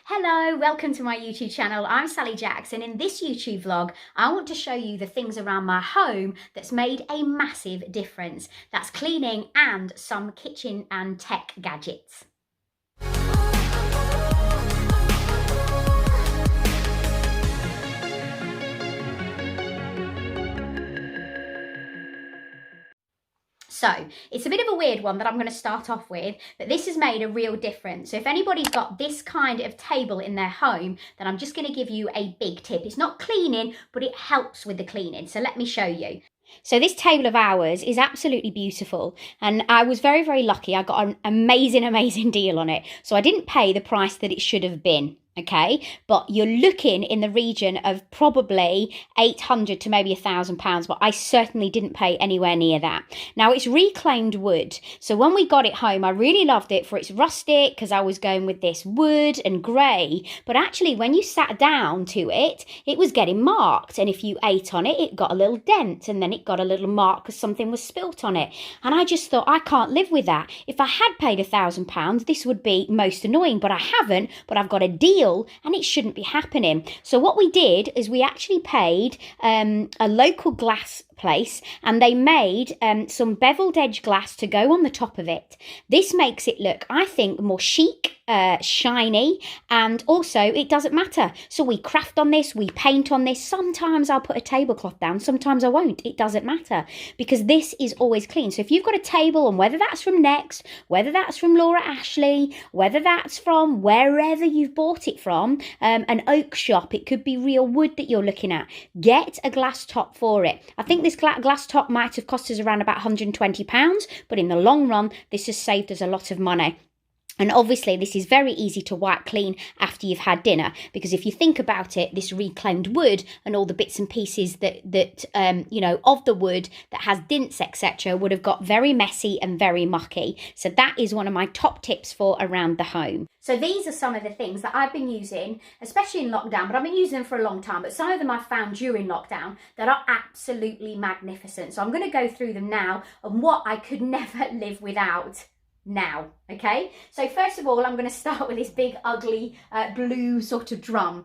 Hello, welcome to my YouTube channel. I'm Sally Jacks, and in this YouTube vlog, I want to show you the things around my home that's made a massive difference. That's cleaning and some kitchen and tech gadgets. So it's a bit of a weird one that I'm going to start off with, but this has made a real difference. So if anybody's got this kind of table in their home, then I'm just going to give you a big tip. It's not cleaning, but it helps with the cleaning. So let me show you. So this table of ours is absolutely beautiful, and I was very, very lucky. I got an amazing deal on it. So I didn't pay the price that it should have been. Okay, but you're looking in the region of probably 800 to maybe £1,000, but I certainly didn't pay anywhere near that. Now it's reclaimed wood, so when we got it home, I really loved it for its rustic, because I was going with this wood and grey, but actually when you sat down to it, it was getting marked, and if you ate on it, it got a little dent, and then it got a little mark because something was spilt on it, and I just thought, I can't live with that. If I had paid £1,000, this would be most annoying, but I haven't, but I've got a deal, and it shouldn't be happening. So what we did is we actually paid a local glass place, and they made some beveled edge glass to go on the top of it. This makes it look, I think, more chic, shiny, and also it doesn't matter. So we craft on this, we paint on this. Sometimes I'll put a tablecloth down, sometimes I won't. It doesn't matter, because this is always clean. So if you've got a table, and whether that's from Next, whether that's from Laura Ashley, whether that's from wherever you've bought it from, an oak shop, it could be real wood that you're looking at, get a glass top for it. I think this glass top might have cost us around about £120, but in the long run, this has saved us a lot of money. And obviously, this is very easy to wipe clean after you've had dinner, because if you think about it, this reclaimed wood and all the bits and pieces that of the wood that has dints, etc., would have got very messy and very mucky. So that is one of my top tips for around the home. So these are some of the things that I've been using, especially in lockdown, but I've been using them for a long time. But some of them I found during lockdown that are absolutely magnificent. So I'm going to go through them now and what I could never live without now. Okay, so first of all, I'm going to start with this big ugly blue sort of drum.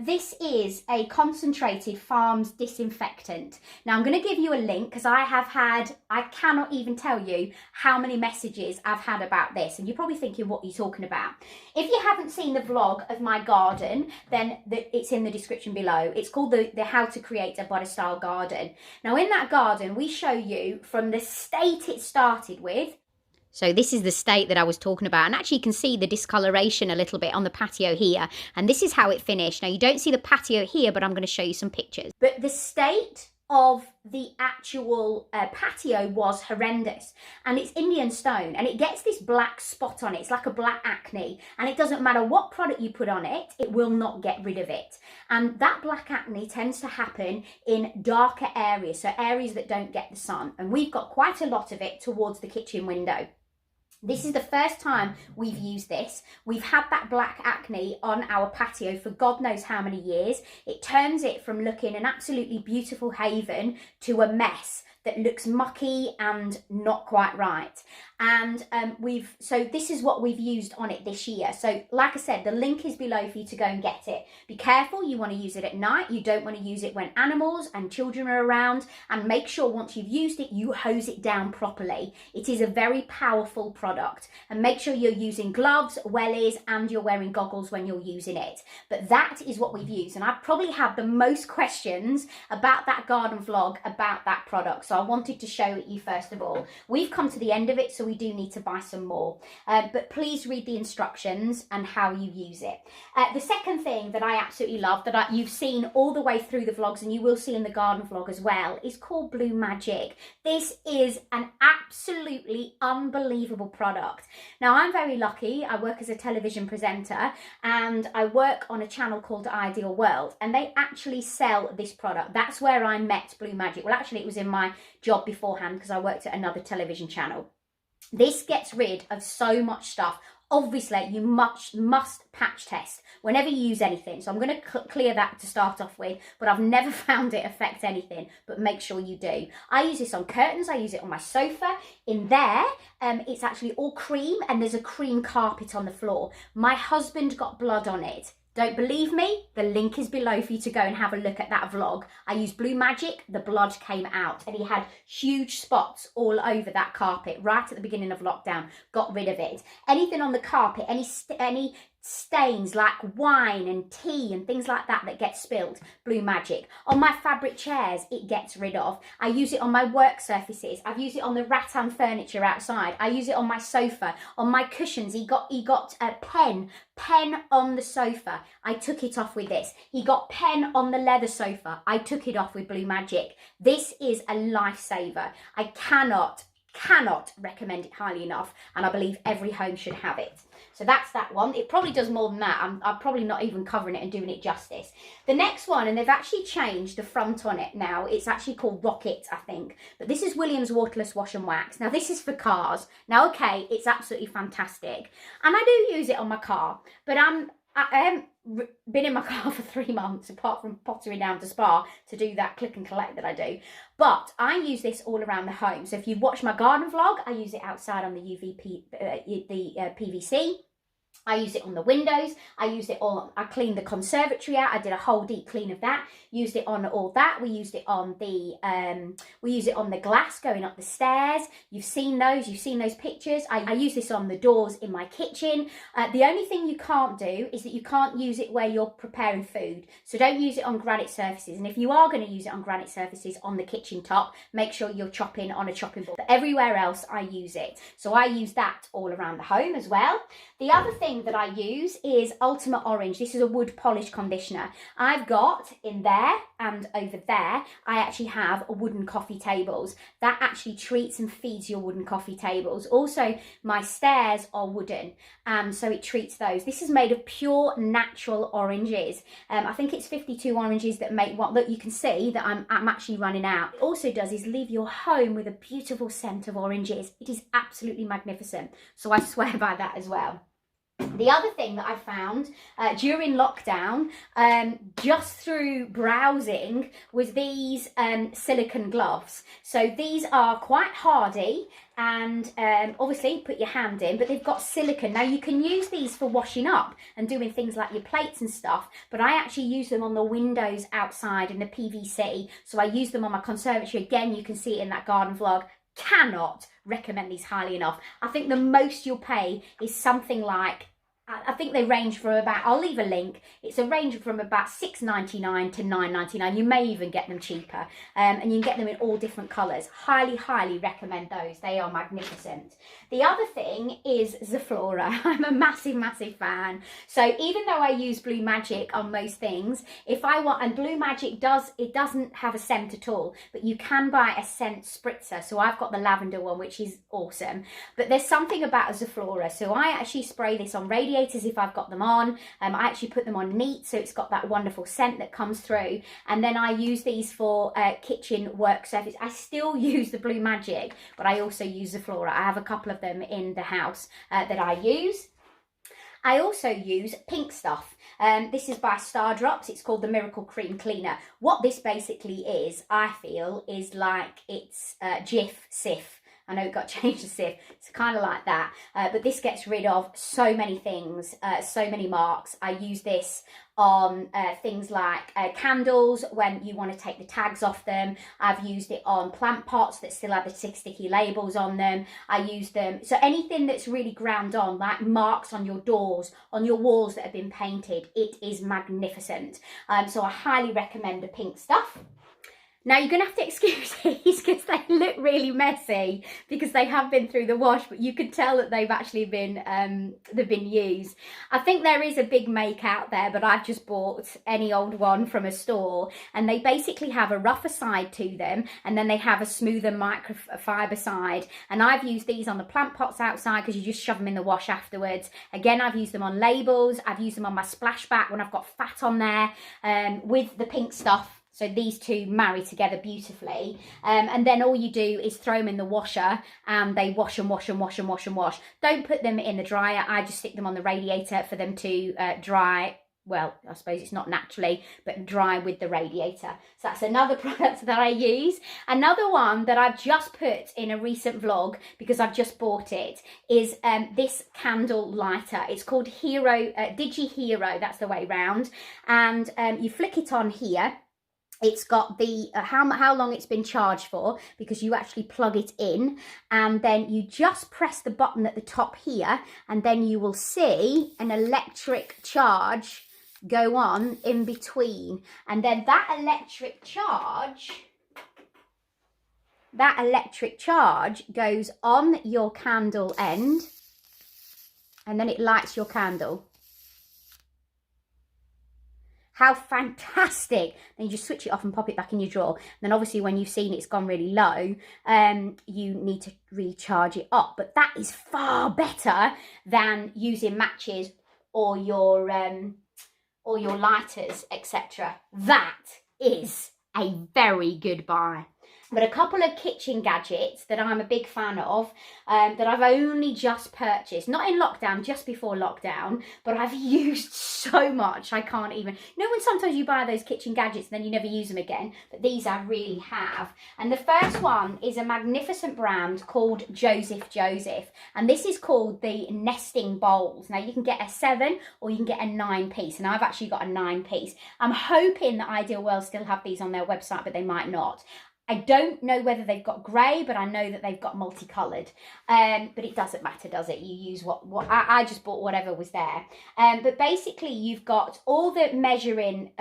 This is a concentrated farms disinfectant. Now I'm going to give you a link, because I cannot even tell you how many messages I've had about this, and you're probably thinking, what are you talking about? If you haven't seen the vlog of my garden, then it's in the description below. It's called the How to Create a Butter Style Garden. Now in that garden, we show you from the state it started with. So this is the state that I was talking about, and actually you can see the discoloration a little bit on the patio here, and this is how it finished. Now you don't see the patio here, but I'm going to show you some pictures. But the state of the actual patio was horrendous, and it's Indian stone, and it gets this black spot on it. It's like a black acne, and it doesn't matter what product you put on it, it will not get rid of it. And that black acne tends to happen in darker areas, so areas that don't get the sun, and we've got quite a lot of it towards the kitchen window. This is the first time we've used this. We've had that black acne on our patio for God knows how many years. It turns it from looking an absolutely beautiful haven to a mess that looks mucky and not quite right. And so this is what we've used on it this year. So like I said, the link is below for you to go and get it. Be careful, you want to use it at night. You don't want to use it when animals and children are around, and make sure once you've used it, you hose it down properly. It is a very powerful product, and make sure you're using gloves, wellies, and you're wearing goggles when you're using it. But that is what we've used, and I probably had the most questions about that garden vlog about that product. So I wanted to show it you first of all. We've come to the end of it, so we do need to buy some more, but please read the instructions and how you use it. The second thing that I absolutely love, that you've seen all the way through the vlogs, and you will see in the garden vlog as well, is called Blue Magic. This is an absolutely unbelievable product. Now I'm very lucky. I work as a television presenter, and I work on a channel called Ideal World, and they actually sell this product. That's where I met Blue Magic. Well, actually it was in my job beforehand, because I worked at another television channel. This gets rid of so much stuff Obviously, you must patch test whenever you use anything. So I'm going to clear that to start off with, but I've never found it affect anything, but make sure you do. I use this on curtains. I use it on my sofa. In there, it's actually all cream and there's a cream carpet on the floor. My husband got blood on it. Don't believe me? The link is below for you to go and have a look at that vlog. I used Blue Magic, the blood came out and he had huge spots all over that carpet right at the beginning of lockdown. Got rid of it. Anything on the carpet, any stains like wine and tea and things like that that get spilled, Blue Magic. On my fabric chairs, it gets rid of. I use it on my work surfaces. I've used it on the rattan furniture outside. I use it on my sofa, on my cushions. He got a pen on the sofa. I took it off with this. He got pen on the leather sofa. I took it off with Blue Magic. This is a lifesaver. I cannot recommend it highly enough, and I believe every home should have it. So that's that one. It probably does more than that. I'm probably not even covering it and doing it justice. The next one, and they've actually changed the front on it now. It's actually called Rocket, I think. But this is Williams Waterless Wash and Wax. Now, this is for cars. Now, okay, it's absolutely fantastic. And I do use it on my car, but I haven't been in my car for 3 months, apart from pottering down to Spa to do that click and collect that I do. But I use this all around the home. So if you've watched my garden vlog, I use it outside on the PVC. I use it on the windows. I use it all. I cleaned the conservatory out. I did a whole deep clean of that. Used it on all that. We used it on the glass going up the stairs. You've seen those. You've seen those pictures. I use this on the doors in my kitchen. The only thing you can't do is that you can't use it where you're preparing food. So don't use it on granite surfaces. And if you are going to use it on granite surfaces on the kitchen top, make sure you're chopping on a chopping board. But everywhere else, I use it. So I use that all around the home as well. The other thing that I use is Ultimate Orange. This is a wood polish conditioner. I've got in there and over there, I actually have wooden coffee tables. That actually treats and feeds your wooden coffee tables. Also, my stairs are wooden, so it treats those. This is made of pure natural oranges. I think it's 52 oranges that make what, look, you can see that I'm actually running out. It also does is leave your home with a beautiful scent of oranges. It is absolutely magnificent. So I swear by that as well. The other thing that I found during lockdown, just through browsing, was these silicone gloves. So these are quite hardy and obviously put your hand in, but they've got silicone. Now you can use these for washing up and doing things like your plates and stuff, but I actually use them on the windows outside in the PVC. So I use them on my conservatory. Again, you can see it in that garden vlog. Cannot recommend these highly enough. I think the most you'll pay is something like, I think they range from about, I'll leave a link, it's a range from about $6.99 to $9.99. You may even get them cheaper, and you can get them in all different colours. Highly recommend those. They are magnificent. The other thing is Zoflora. I'm a massive fan. So even though I use Blue Magic on most things, if I want, and Blue Magic doesn't have a scent at all, but you can buy a scent spritzer. So I've got the lavender one, which is awesome. But there's something about Zoflora. So I actually spray this on radiators if I've got them on. I actually put them on neat, so it's got that wonderful scent that comes through. And then I use these for kitchen work surface. I still use the Blue Magic, but I also use Zoflora. I have a couple of them in the house that I use. I also use Pink Stuff. This is by Star Drops. It's called the Miracle Cream Cleaner. What this basically is, I feel, is like it's Jif Sif. I know it got changed to Sif. It's kind of like that. But this gets rid of so many things, so many marks. I use this on things like candles when you want to take the tags off them. I've used it on plant pots that still have the sticky labels on them. I use them. So anything that's really ground on, like marks on your doors, on your walls that have been painted, it is magnificent. So I highly recommend the Pink Stuff. Now you're going to have to excuse these because they look really messy because they have been through the wash, but you can tell that they've actually been used. I think there is a big make out there, but I've just bought any old one from a store, and they basically have a rougher side to them and then they have a smoother microfiber side. And I've used these on the plant pots outside because you just shove them in the wash afterwards. Again, I've used them on labels. I've used them on my splashback when I've got fat on there. With the Pink Stuff, So these two marry together beautifully. And then all you do is throw them in the washer and they wash and wash and wash and wash and wash. Don't put them in the dryer. I just stick them on the radiator for them to dry. Well, I suppose it's not naturally, but dry with the radiator. So that's another product that I use. Another one that I've just put in a recent vlog because I've just bought it is this candle lighter. It's called Hero, Digi Hero, that's the way round. And you flick it on here. It's got the how long it's been charged for, because you actually plug it in and then you just press the button at the top here and then you will see an electric charge go on in between, and then that electric charge goes on your candle end and then it lights your candle. How fantastic. Then you just switch it off and pop it back in your drawer. And then obviously when you've seen it's gone really low, you need to recharge it up. But that is far better than using matches or your lighters, etc. That is a very good buy. But a couple of kitchen gadgets that I'm a big fan of, that I've only just purchased, not in lockdown, just before lockdown, but I've used so much I can't even. You know when sometimes you buy those kitchen gadgets and then you never use them again? But these I really have. And the first one is a magnificent brand called Joseph Joseph. And this is called the nesting bowls. Now you can get a 7 or you can get a 9 piece. And I've actually got a 9 piece. I'm hoping that Ideal World still have these on their website, but they might not. I don't know whether they've got grey, but I know that they've got multicoloured. But it doesn't matter, does it? You use what I just bought whatever was there. But basically, you've got all the measuring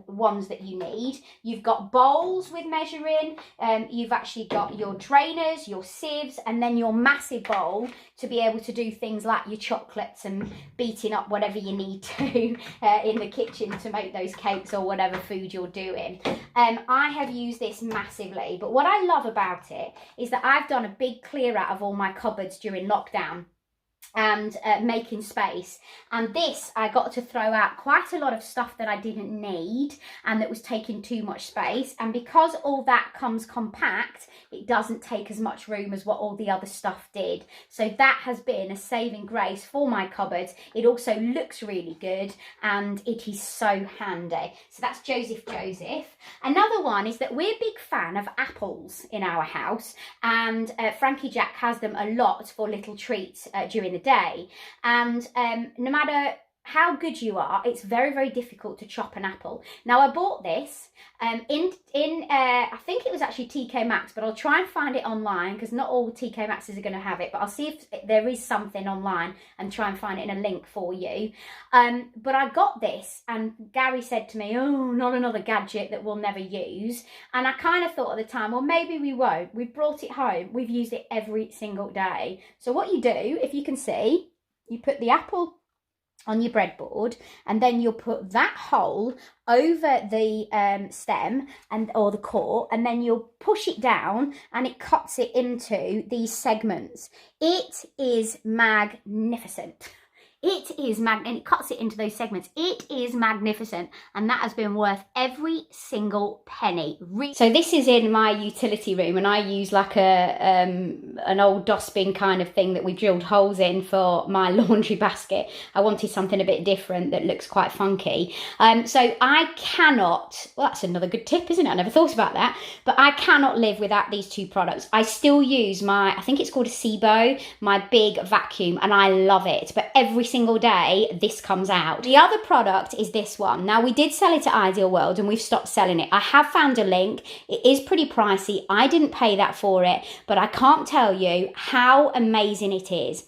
ones that you need. You've got bowls with measuring. You've actually got your drainers, your sieves, and then your massive bowl to be able to do things like your chocolates and beating up whatever you need to in the kitchen to make those cakes or whatever food you're doing. I have used this massively. But what I love about it is that I've done a big clear out of all my cupboards during lockdown and making space, and this I got to throw out quite a lot of stuff that I didn't need and that was taking too much space, and because all that comes compact, it doesn't take as much room as what all the other stuff did. So that has been a saving grace for my cupboards. It also looks really good and it is so handy. So that's Joseph Joseph. Another one is that we're a big fan of apples in our house, and Frankie Jack has them a lot for little treats during the day, and no matter how good you are, it's very, very difficult to chop an apple. Now I bought this in I think it was actually TK Maxx, but I'll try and find it online because not all TK Maxxes are going to have it, but I'll see if there is something online and try and find it in a link for you. But I got this and Gary said to me, oh, not another gadget that we'll never use. And I kind of thought at the time, well, maybe we won't. We've brought it home. We've used it every single day. So what you do, if you can see, you put the apple on your breadboard and then you'll put that hole over the stem or the core, and then you'll push it down and it cuts it into these segments. It is magnificent. It is and it cuts it into those segments. It is magnificent, and that has been worth every single penny. So this is in my utility room, and I use like an old dustbin kind of thing that we drilled holes in for my laundry basket. I wanted something a bit different that looks quite funky. So I cannot, well, that's another good tip, isn't it? I never thought about that, but I cannot live without these two products. I still use my, I think it's called a Sebo, my big vacuum, and I love it, but every single day this comes out. The other product is this one. Now we did sell it at Ideal World and we've stopped selling it. I have found a link. It is pretty pricey. I didn't pay that for it, but I can't tell you how amazing it is.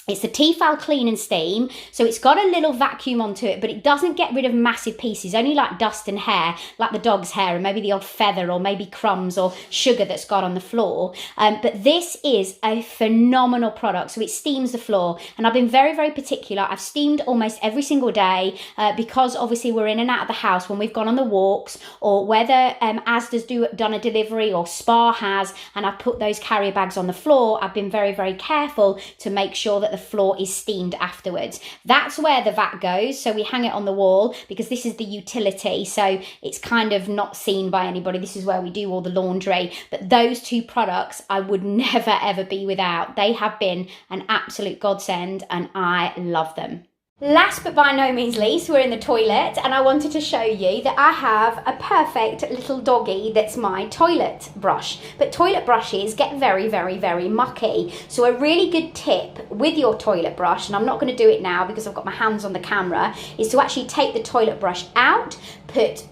It's the Tefal Clean and Steam, so it's got a little vacuum onto it, but it doesn't get rid of massive pieces, only like dust and hair, like the dog's hair and maybe the odd feather or maybe crumbs or sugar that's got on the floor. But this is a phenomenal product, so it steams the floor, and I've been very, very particular. I've steamed almost every single day because obviously we're in and out of the house when we've gone on the walks, or whether Asda's done a delivery or Spar has, and I've put those carrier bags on the floor. I've been very, very careful to make sure that the floor is steamed afterwards. That's where the vat goes. So we hang it on the wall because this is the utility. So it's kind of not seen by anybody. This is where we do all the laundry. But those two products I would never ever be without. They have been an absolute godsend and I love them. Last but by no means least, we're in the toilet and I wanted to show you that I have a perfect little doggy that's my toilet brush. But toilet brushes get very, very, very mucky. So a really good tip with your toilet brush, and I'm not going to do it now because I've got my hands on the camera, is to actually take the toilet brush out, put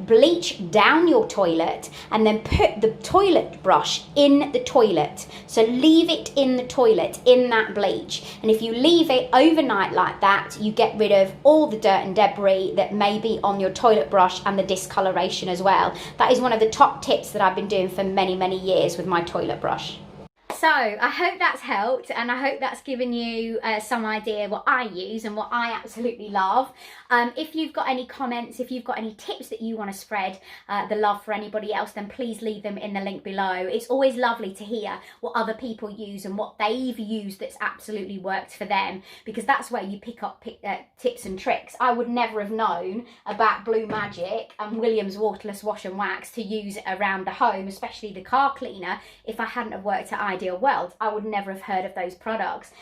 bleach down your toilet and then put the toilet brush in the toilet. So leave it in the toilet in that bleach. And if you leave it overnight like that, you get rid of all the dirt and debris that may be on your toilet brush and the discoloration as well. That is one of the top tips that I've been doing for many, many years with my toilet brush. So I hope that's helped and I hope that's given you some idea what I use and what I absolutely love. If you've got any comments, if you've got any tips that you want to spread the love for anybody else, then please leave them in the link below. It's always lovely to hear what other people use and what they've used that's absolutely worked for them, because that's where you pick up tips and tricks. I would never have known about Blue Magic and Williams Waterless Wash and Wax to use around the home, especially the car cleaner, if I hadn't have worked at Ideal World. I would never have heard of those products.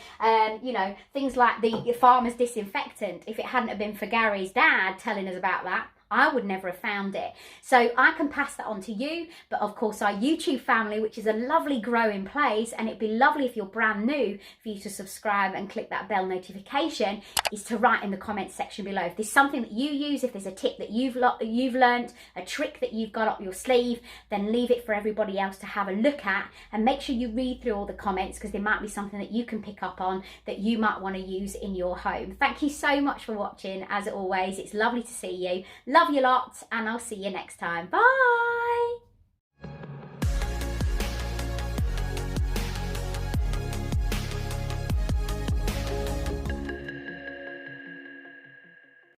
You know, things like the Farmer's Disinfectant, if it hadn't have been for Gary's dad telling us about that, I would never have found it. So I can pass that on to you, but of course our YouTube family, which is a lovely growing place, and it'd be lovely if you're brand new for you to subscribe and click that bell notification, is to write in the comments section below. If there's something that you use, if there's a tip that you've learned, a trick that you've got up your sleeve, then leave it for everybody else to have a look at, and make sure you read through all the comments because there might be something that you can pick up on that you might want to use in your home. Thank you so much for watching. As always, it's lovely to see you. Love you lots, and I'll see you next time. Bye.